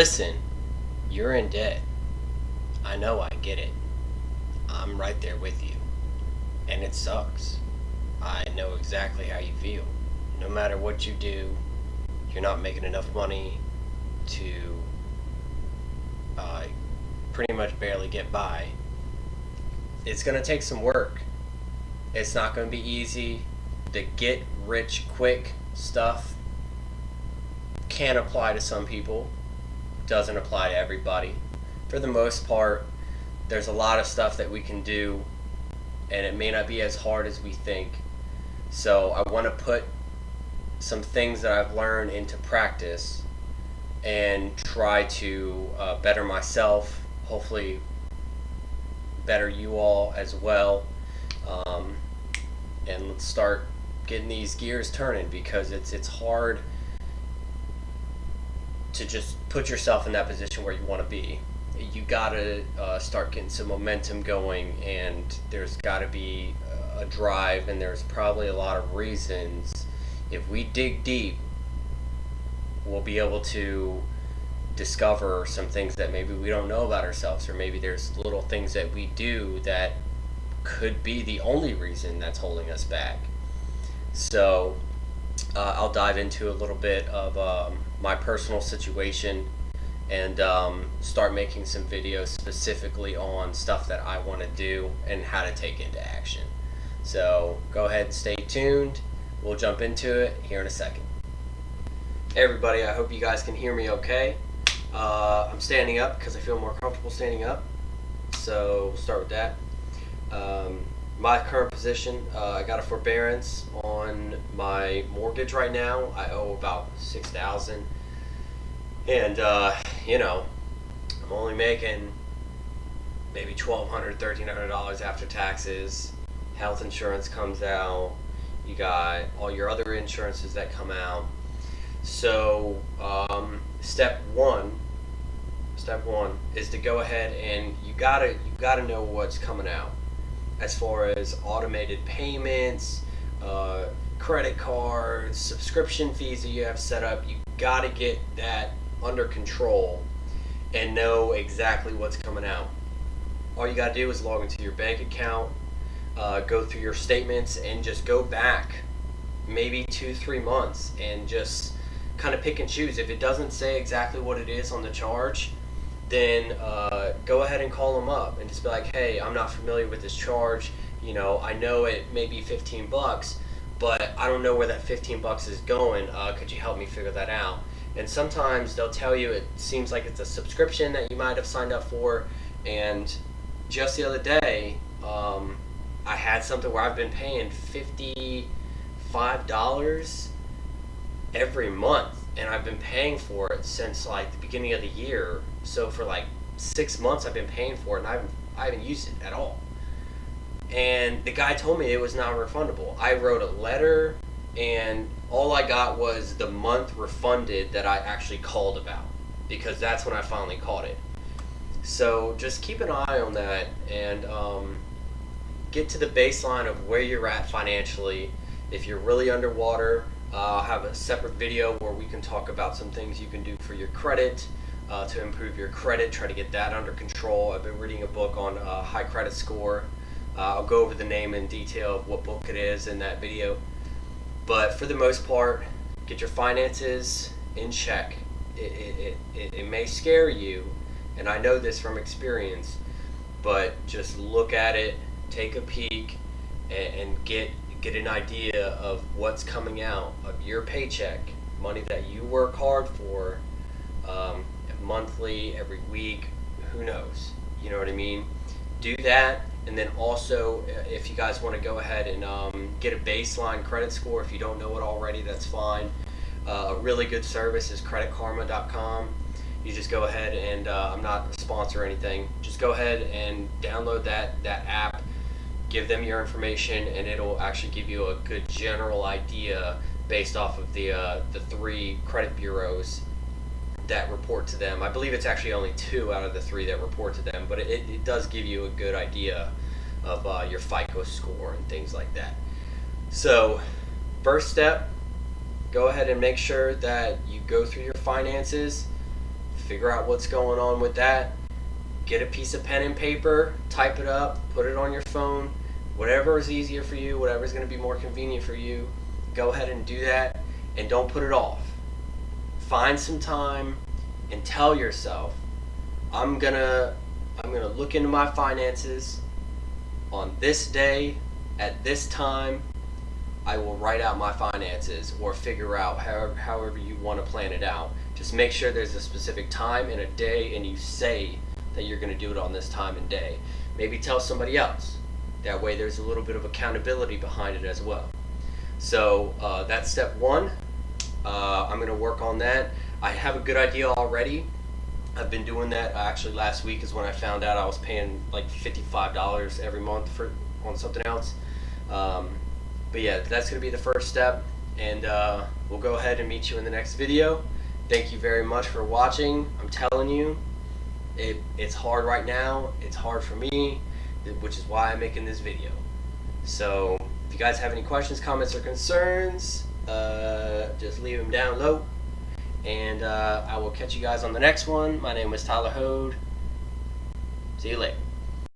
listen, you're in debt. I know, I get it. I'm right there with you. And it sucks. I know exactly how you feel. No matter what you do, you're not making enough money to uh, pretty much barely get by. It's going to take some work. It's not going to be easy. The get rich quick stuff can apply to some people, doesn't apply to everybody. For the most part, there's a lot of stuff that we can do, and it may not be as hard as we think. So I want to put some things that I've learned into practice and try to better myself, hopefully better you all as well. And let's start getting these gears turning, because it's hard to just put yourself in that position where you want to be. You gotta start getting some momentum going, and there's gotta be a drive, and there's probably a lot of reasons. If we dig deep, we'll be able to discover some things that maybe we don't know about ourselves, or maybe there's little things that we do that could be the only reason that's holding us back. So I'll dive into a little bit of my personal situation, and start making some videos specifically on stuff that I want to do and how to take into action. So go ahead and stay tuned. We'll jump into it here in a second. Hey everybody, I hope you guys can hear me okay. I'm standing up because I feel more comfortable standing up. So we'll start with that. My current position, I got a forbearance on my mortgage right now. I owe about $6,000, and I'm only making maybe $1,200, $1,300 after taxes. Health insurance comes out. You got all your other insurances that come out. So step one is to go ahead and you gotta know what's coming out as far as automated payments, credit cards, subscription fees that you have set up. You gotta get that under control and know exactly what's coming out. All you gotta do is log into your bank account, go through your statements, and just go back maybe 2-3 months and just kind of pick and choose. If it doesn't say exactly what it is on the charge, then go ahead and call them up and just be like, hey, I'm not familiar with this charge. I know it may be $15, but I don't know where that $15 is going. Could you help me figure that out? And sometimes they'll tell you it seems like it's a subscription that you might have signed up for. And just the other day, I had something where I've been paying $55 every month, and I've been paying for it since like the beginning of the year. So for like 6 months I've been paying for it, and I haven't used it at all. And the guy told me it was not refundable. I wrote a letter, and all I got was the month refunded that I actually called about, because that's when I finally caught it. So just keep an eye on that, and get to the baseline of where you're at financially. If you're really underwater, I'll have a separate video where we can talk about some things you can do for your credit, to improve your credit, try to get that under control. I've been reading a book on high credit score. I'll go over the name in detail of what book it is in that video. But for the most part, get your finances in check. It may scare you, and I know this from experience, but just look at it, take a peek, and get an idea of what's coming out of your paycheck, money that you work hard for, monthly, every week, who knows, you know what I mean? Do that. And then also, if you guys want to go ahead and get a baseline credit score, if you don't know it already, that's fine. A really good service is creditkarma.com. You just go ahead and, I'm not a sponsor or anything, just go ahead and download that app, give them your information, and it'll actually give you a good general idea based off of the 3 credit bureaus that report to them. I believe it's actually only 2 out of the 3 that report to them, but it does give you a good idea of your FICO score and things like that. So first step, go ahead and make sure that you go through your finances, figure out what's going on with that. Get a piece of pen and paper, type it up, put it on your phone, whatever is easier for you, whatever is going to be more convenient for you. Go ahead and do that, and don't put it off. Find some time and tell yourself, I'm gonna look into my finances on this day at this time. I will write out my finances or figure out however you want to plan it out. Just make sure there's a specific time and a day, and you say that you're going to do it on this time and day. Maybe tell somebody else. That way there's a little bit of accountability behind it as well. So that's step one. I'm going to work on that. I have a good idea already. I've been doing that. Actually, last week is when I found out I was paying like $55 every month on something else. But yeah, that's going to be the first step, and we'll go ahead and meet you in the next video. Thank you very much for watching. I'm telling you, it's hard right now. It's hard for me, which is why I'm making this video. So if you guys have any questions, comments, or concerns, just leave them down low, and I will catch you guys on the next one. My name is Tyler Hode. See you later.